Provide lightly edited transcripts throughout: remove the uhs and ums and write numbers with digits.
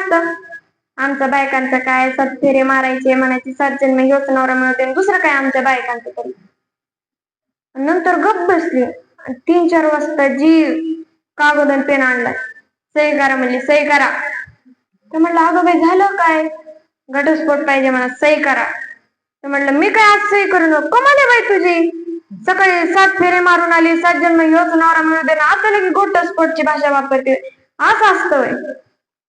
असतं. आमच्या बायकांचं काय 7 फेरे मारायचे म्हणायचे, 7 जन्म ह्योच नवरा मिळवते, दुसरं काय आमच्या बायकांचं तरी. नंतर गप्प बसली. 3-4 वाजता जी कागद आणि पेन आणला, सही करा म्हणली, सही करा. तर म्हणलं अगं बाई झालं काय? घटस्फोट पाहिजे मला, सही करा. तर म्हणलं मी काय आज सही करू नको. कमाल आहे बाई तुझी, सकाळी 7 फेरे मारून आली, 7 जन्म ह्योच नवरा मिळू दे ना, आता लगे घटस्फोटची भाषा वापरते. असं असतं.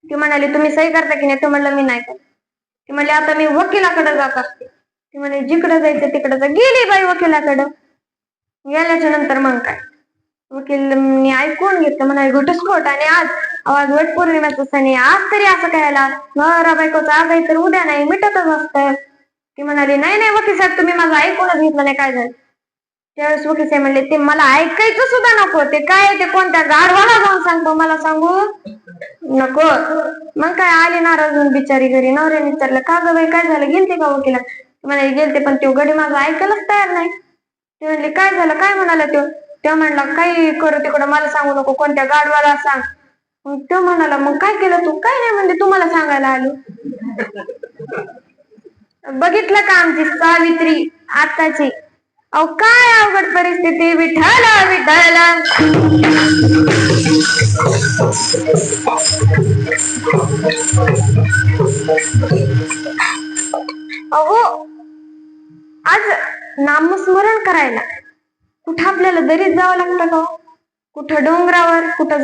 ती म्हणाली तुम्ही सही करता की नाही? तर म्हणलं मी नाही करत. ती म्हणली आता मी वकिलाकडे जात असते. ती म्हणे जिकडे जायचं तिकडे जा. गेली बाई वकिलाकडं. गेल्याच्या नंतर मग काय, वकीलनी ऐकून घेतलं. म्हणाले घटस्फोट आणि आज वट पौर्णिमेचा सण आहे, आज तरी असं करायला नवरा बायकोचा आज आहे तर उद्या नाही, मिटतच असतं. ती म्हणाली नाही नाही वकील साहेब, तुम्ही माझं ऐकूनच घेतलं नाही, काय झालं? त्यावेळेस वकील साहेब म्हणले ते मला ऐकायचं सुद्धा नको, ते काय ते कोणत्या गाढवाला जाऊन सांगतो, मला सांगू नको. मग काय आली नाराज होऊन बिचारी घरी. नवऱ्याने विचारलं का ग बाई काय झालं, गेलते का वकिला? म्हणाले गेलते, पण तो गडी माझं ऐकायलाच तयार नाही. ते म्हणले काय झालं, काय म्हणाला तो? तेव्हा म्हणला काही करू तिकडं, मला सांगू नको, कोणत्या गाढवाला सांग. मग तो म्हणाला मग काय केलं तू? काय नाही म्हणले, तुम्हाला सांगायला आलो. बघितलं का आमची सावित्री आताची? अहो काय अवघड परिस्थिती. विठ्ठल विठ्ठल. अहो आज नामस्मरण करायला कुठं आपल्याला दरीत जावं लागतं का? कुठं डोंगरावर, कुठं